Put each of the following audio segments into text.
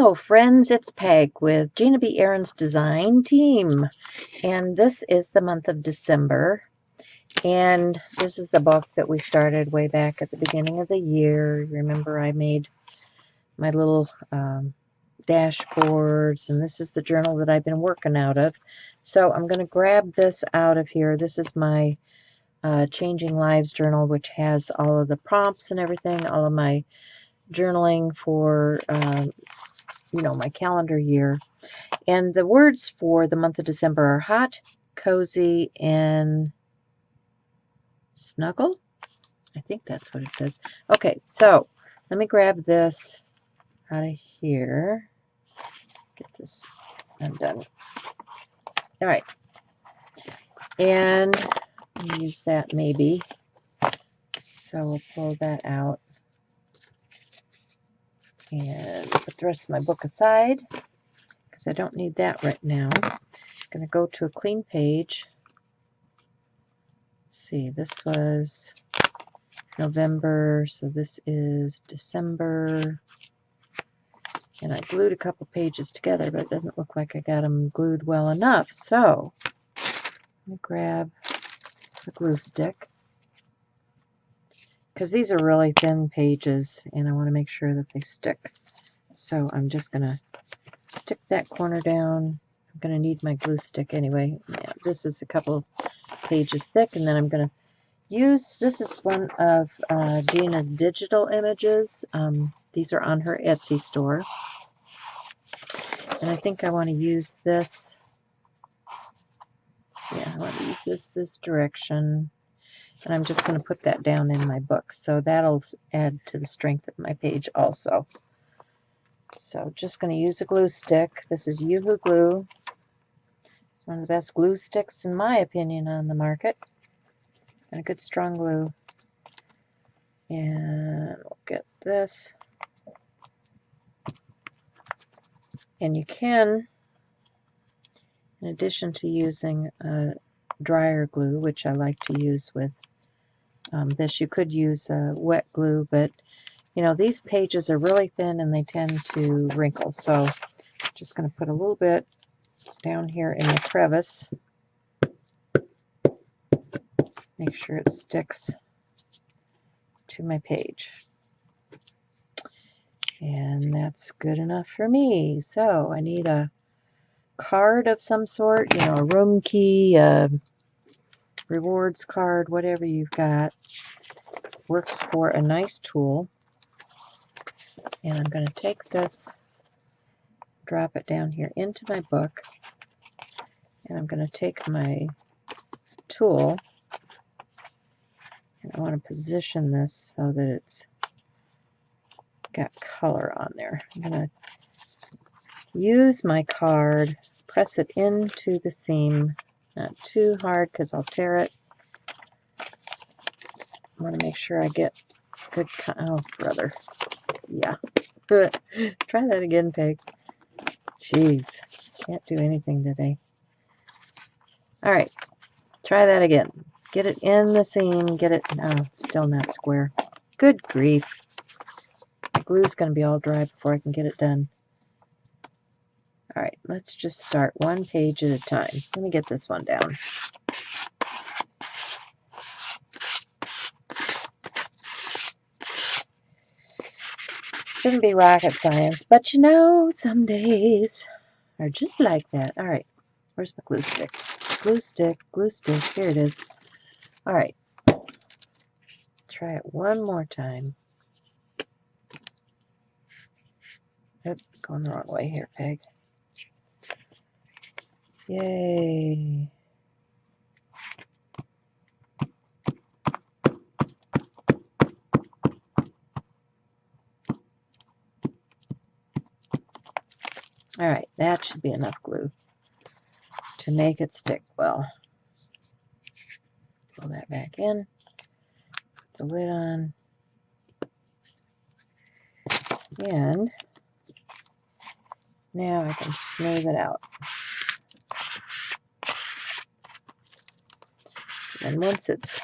Hello friends, it's Peg with Gina B. Aaron's Design Team, and this is the month of December, and this is the book that we started way back at the beginning of the year. Remember, I made my little dashboards, and this is the journal that I've been working out of. So I'm going to grab this out of here. This is my Changing Lives journal, which has all of the prompts and everything, all of my journaling for my calendar year. And the words for the month of December are hot, cozy, and snuggle. I think that's what it says. Okay, so let me grab this out of here. Get this undone. All right. And use that maybe. So we'll pull that out and put the rest of my book aside because I don't need that right now. I'm going to go to a clean page. Let's see, this was November, so this is December. And I glued a couple pages together, but it doesn't look like I got them glued well enough. So let me grab a glue stick, because these are really thin pages and I want to make sure that they stick. So I'm just going to stick that corner down. I'm going to need my glue stick anyway. Yeah, this is a couple pages thick, and then I'm going to use, this is one of Gina's digital images. These are on her Etsy store. And I think I want to use this. Yeah, I want to use this direction. And I'm just going to put that down in my book. So that'll add to the strength of my page also. So just going to use a glue stick. This is Yoo-Hoo Glue. One of the best glue sticks, in my opinion, on the market. And a good strong glue. And we'll get this. And you can, in addition to using dryer glue, which I like to use with this, you could use wet glue, but you know, these pages are really thin and they tend to wrinkle. So I'm just going to put a little bit down here in the crevice. Make sure it sticks to my page. And that's good enough for me. So I need a card of some sort, you know, a room key, a rewards card, whatever you've got. Works for a nice tool. And I'm going to take this, drop it down here into my book, and I'm going to take my tool, and I want to position this so that it's got color on there. I'm going to use my card, press it into the seam, not too hard because I'll tear it. I want to make sure I get good, oh brother, yeah. Try that again, Peg. Jeez, can't do anything today. All right, try that again. Get it in the seam, get it, no, it's still not square. Good grief. The glue's going to be all dry before I can get it done. All right, let's just start one page at a time. Let me get this one down. Shouldn't be rocket science, but you know, some days are just like that. All right, where's my glue stick? Glue stick, here it is. All right, try it one more time. Oop, going the wrong way here, Peg. Yay. All right, that should be enough glue to make it stick well. Pull that back in, put the lid on, and now I can smooth it out. And once it's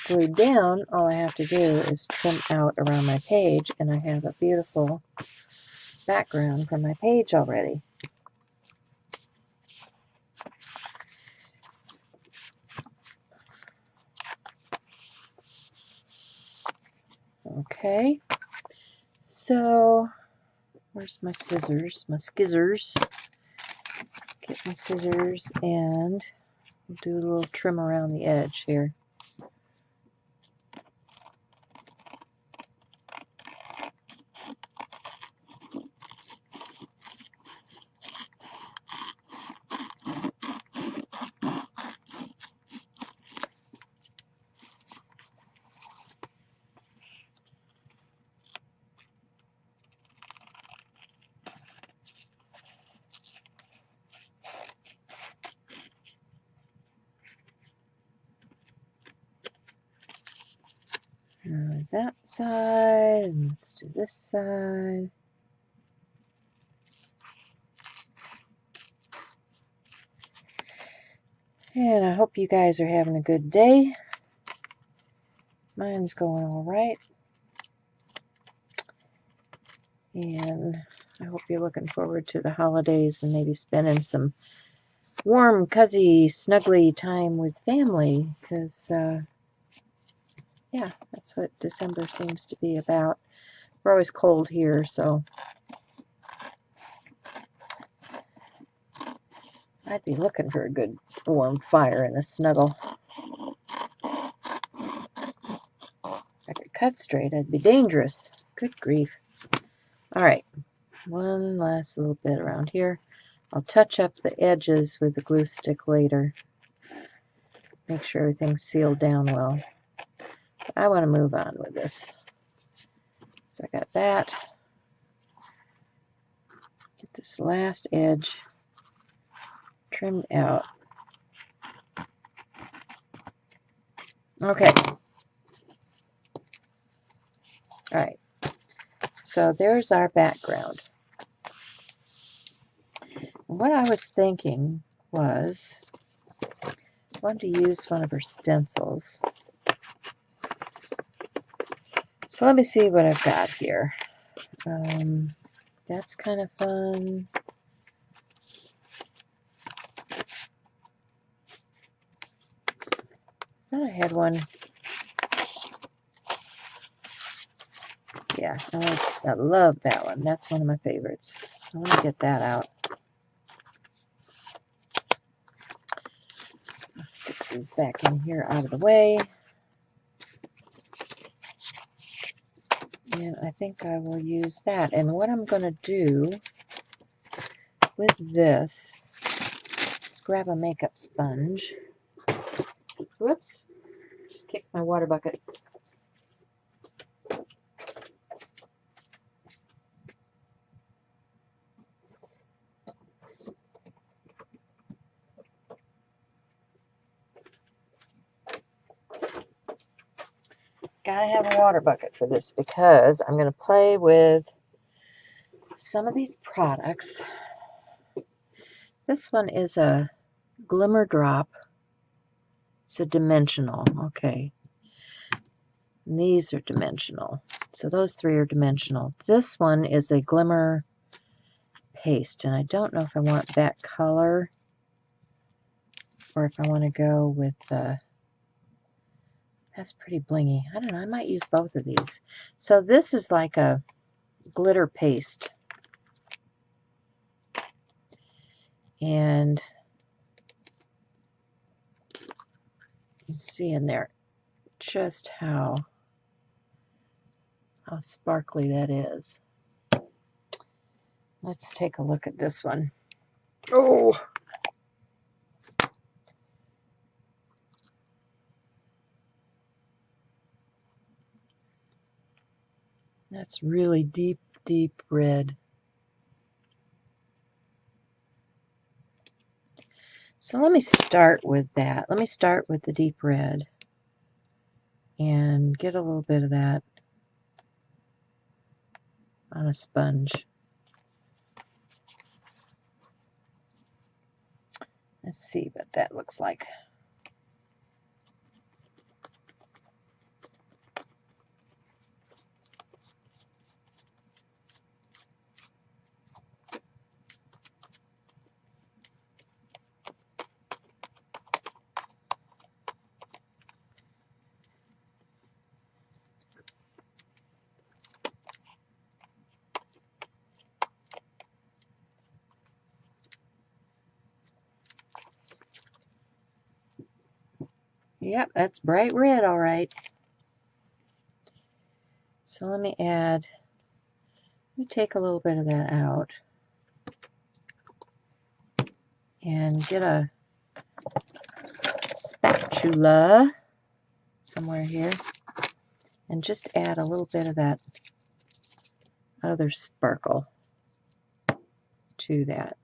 glued down, all I have to do is trim out around my page, and I have a beautiful background for my page already. Okay, so where's my scissors? My skizzers. Get my scissors and do a little trim around the edge here. There's that side, and let's do this side. And I hope you guys are having a good day. Mine's going all right. And I hope you're looking forward to the holidays and maybe spending some warm, cozy, snuggly time with family. Because, yeah, that's what December seems to be about. We're always cold here, so I'd be looking for a good warm fire and a snuggle. If I could cut straight, I'd be dangerous. Good grief. Alright, one last little bit around here. I'll touch up the edges with the glue stick later. Make sure everything's sealed down well. I want to move on with this. So I got that. Get this last edge trimmed out. Okay. Alright. So there's our background. What I was thinking was I wanted to use one of her stencils. So let me see what I've got here. That's kind of fun. I thought I had one. Yeah, I love that one. That's one of my favorites. So let me get that out. I'll stick these back in here out of the way. And I think I will use that. And what I'm going to do with this is grab a makeup sponge. Whoops. Just kicked my water bucket. Gotta have a water bucket for this because I'm going to play with some of these products. This one is a Glimmer Drop. It's a dimensional. Okay. And these are dimensional. So those three are dimensional. This one is a Glimmer Paste. And I don't know if I want that color or if I want to go with the... That's pretty blingy. I don't know. I might use both of these. So this is like a glitter paste. And you see in there just how sparkly that is. Let's take a look at this one. Oh! That's really deep, deep red. So let me start with that. Let me start with the deep red and get a little bit of that on a sponge. Let's see what that looks like. Yep, that's bright red, all right. So let me take a little bit of that out and get a spatula somewhere here and just add a little bit of that other sparkle to that.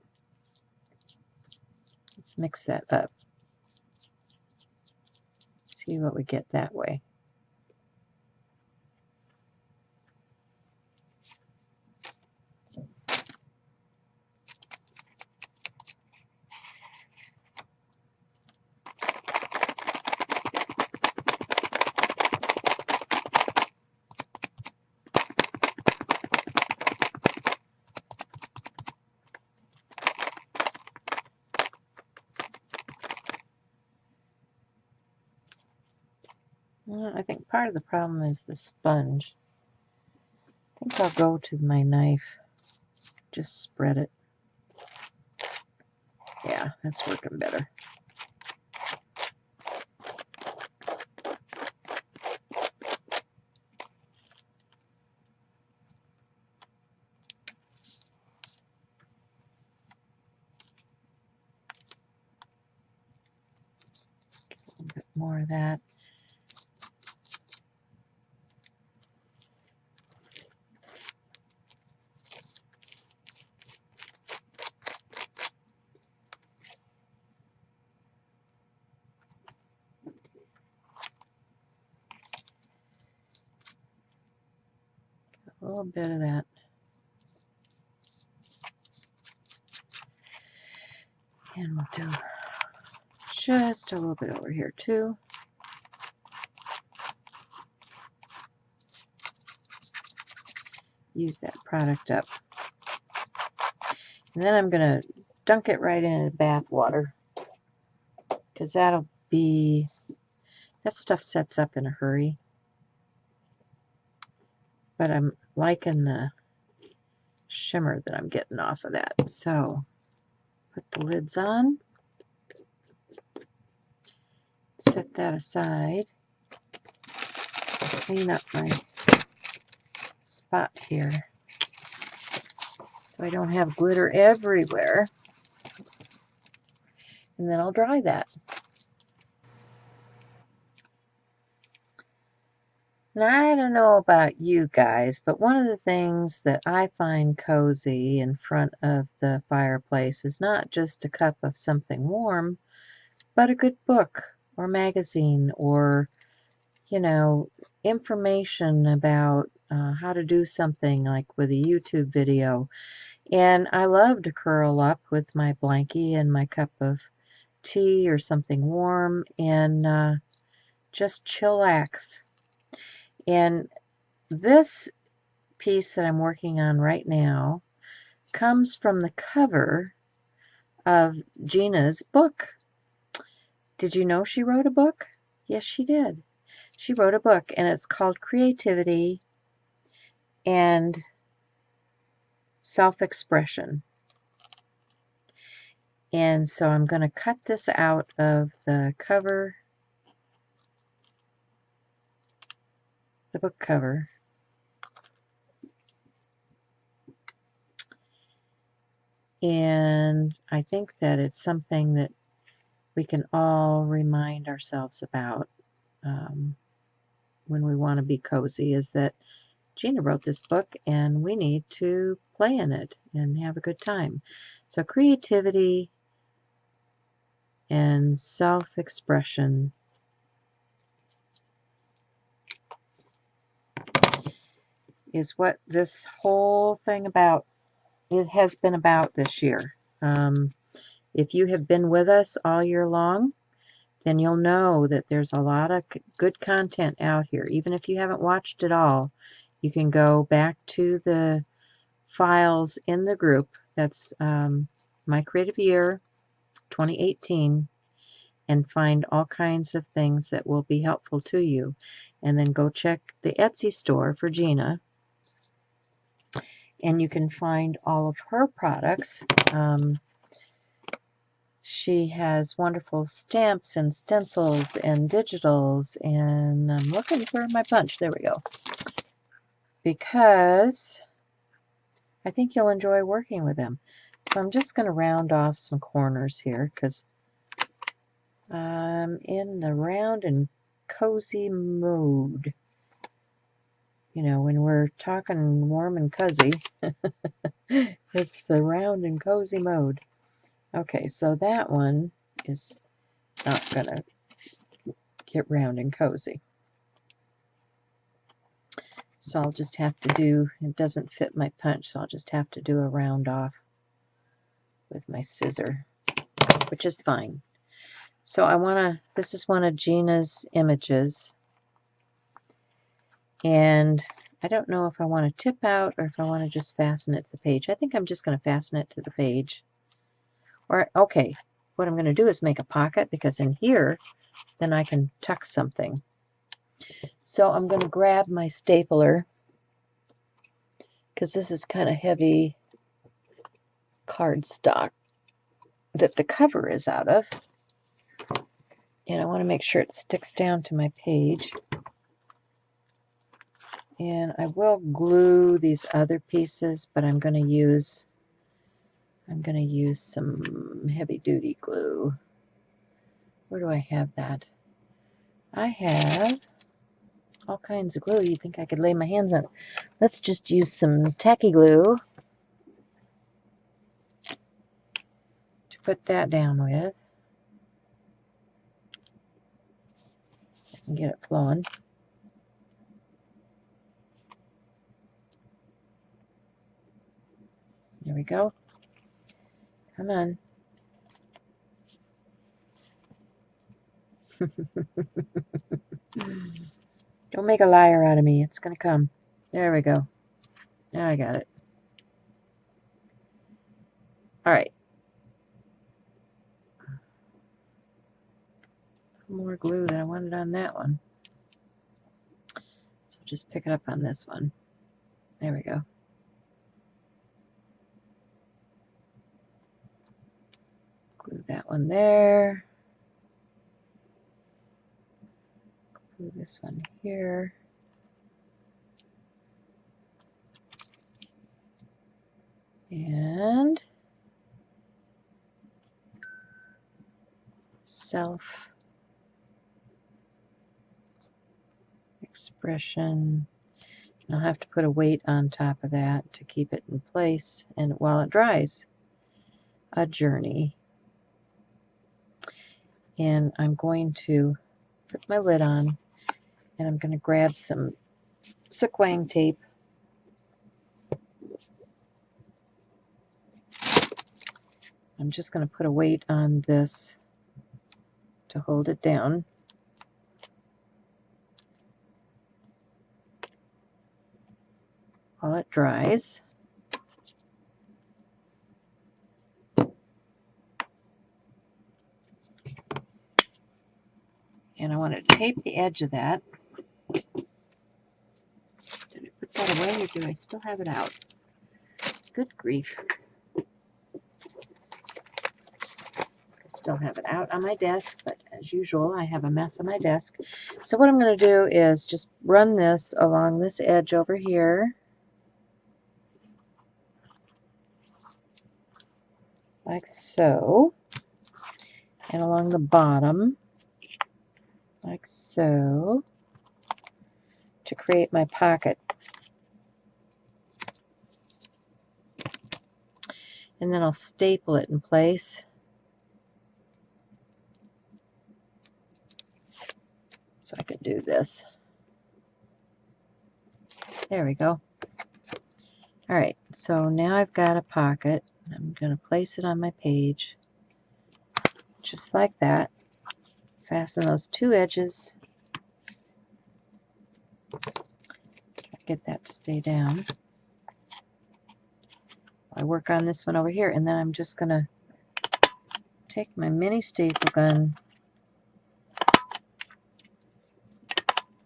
Let's mix that up. See what we get that way. Well, I think part of the problem is the sponge. I think I'll go to my knife. Just spread it. Yeah, that's working better. Get a little bit more of that. A little bit of that. And we'll do just a little bit over here too. Use that product up. And then I'm going to dunk it right into bath water, because that stuff sets up in a hurry. But I'm liking the shimmer that I'm getting off of that. So put the lids on, set that aside, clean up my spot here so I don't have glitter everywhere, and then I'll dry that. Now, I don't know about you guys, but one of the things that I find cozy in front of the fireplace is not just a cup of something warm, but a good book or magazine, or, you know, information about how to do something, like with a YouTube video. And I love to curl up with my blankie and my cup of tea or something warm and just chillax. And this piece that I'm working on right now comes from the cover of Gina's book. Did you know she wrote a book? Yes, she did. She wrote a book, and it's called Creativity and Self-Expression. And so I'm going to cut this out of the cover, the book cover. And I think that it's something that we can all remind ourselves about when we want to be cozy, is that Gina wrote this book and we need to play in it and have a good time. So creativity and self-expression is what this whole thing has been about this year. If you have been with us all year long, then you'll know that there's a lot of good content out here. Even if you haven't watched it all, you can go back to the files in the group. That's My Creative Year 2018, and find all kinds of things that will be helpful to you. And then go check the Etsy store for Gina, and you can find all of her products. She has wonderful stamps and stencils and digitals, and I'm looking for my bunch. There we go. Because I think you'll enjoy working with them. So I'm just going to round off some corners here because I'm in the round and cozy mode. You know, when we're talking warm and cozy, it's the round and cozy mode. Okay, so that one is not going to get round and cozy. So I'll just have to do, it doesn't fit my punch, so I'll just have to do a round off with my scissor, which is fine. So I want to, this is one of Gina's images, and I don't know if I want to tip out or if I want to just fasten it to the page. I think I'm just going to fasten it to the page. Or, okay, what I'm going to do is make a pocket, because in here, then I can tuck something. So I'm going to grab my stapler, because this is kind of heavy cardstock that the cover is out of. And I want to make sure it sticks down to my page. And I will glue these other pieces, but I'm going to use some heavy-duty glue. Where do I have that? I have all kinds of glue. You'd think I could lay my hands on it. Let's just use some tacky glue to put that down with and get it flowing. There we go. Come on. Don't make a liar out of me. It's going to come. There we go. Now I got it. All right. More glue than I wanted on that one. So just pick it up on this one. There we go. Glue that one there. Glue this one here. And self-expression. I'll have to put a weight on top of that to keep it in place, and while it dries, a journey. And I'm going to put my lid on, and I'm going to grab some Sequang tape. I'm just going to put a weight on this to hold it down. While it dries. And I want to tape the edge of that. Did I put that away, or do I still have it out? Good grief. I still have it out on my desk, but as usual, I have a mess on my desk. So what I'm going to do is just run this along this edge over here. Like so. And along the bottom. Like so. To create my pocket. And then I'll staple it in place. So I could do this. There we go. Alright, so now I've got a pocket. I'm going to place it on my page. Just like that. Fasten those two edges. Get that to stay down. I work on this one over here, and then I'm just going to take my mini staple gun,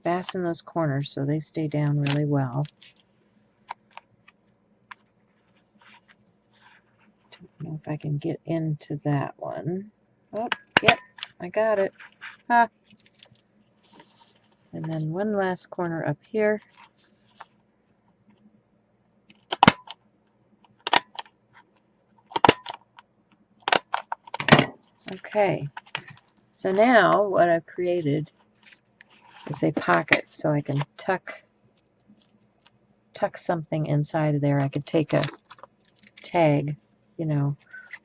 fasten those corners so they stay down really well. Don't know If I can get into that one. Oh, yep, I got it. Ah. And then one last corner up here. Okay, so now what I've created is a pocket, so I can tuck something inside of there. I could take a tag, you know,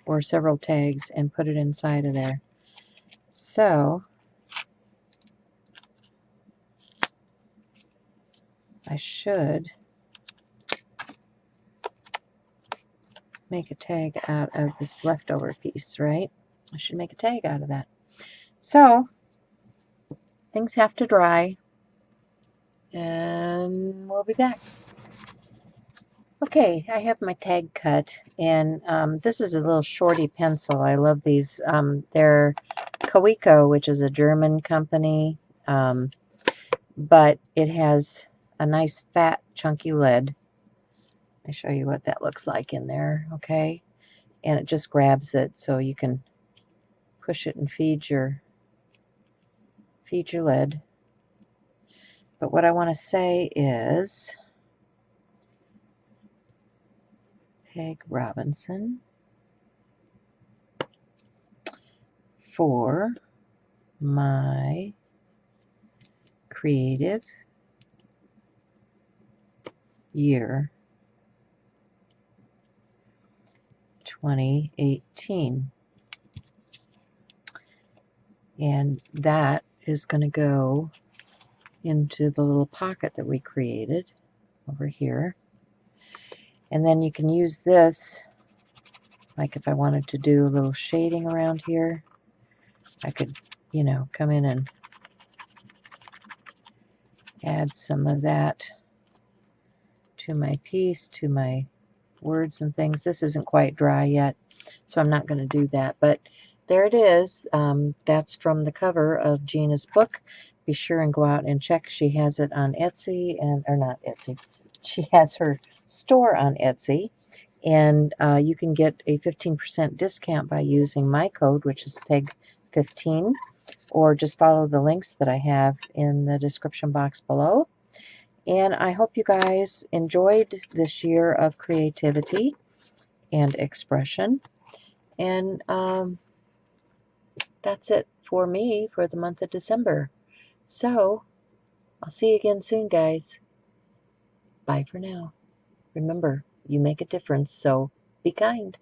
or several tags and put it inside of there. So I should make a tag out of this leftover piece, right? I should make a tag out of that. So things have to dry, and we'll be back. Okay, I have my tag cut, and this is a little shorty pencil. I love these. They're Kaweco, which is a German company, but it has a nice fat chunky lead. I'll show you what that looks like in there, okay? And it just grabs it, so you can push it and feed your lead. But what I want to say is Peg Robinson for my creative year 2018. And that is going to go into the little pocket that we created over here. And then you can use this, like if I wanted to do a little shading around here, I could, you know, come in and add some of that to my piece, to my words and things. This isn't quite dry yet, so I'm not going to do that. But there it is. That's from the cover of Gina's book. Be sure and go out and check. She has it on Etsy, or not Etsy. She has her store on Etsy, and you can get a 15% discount by using my code, which is PEG15, or just follow the links that I have in the description box below. And I hope you guys enjoyed this year of creativity and expression. And that's it for me for the month of December. So I'll see you again soon, guys. Bye for now. Remember, you make a difference, so be kind.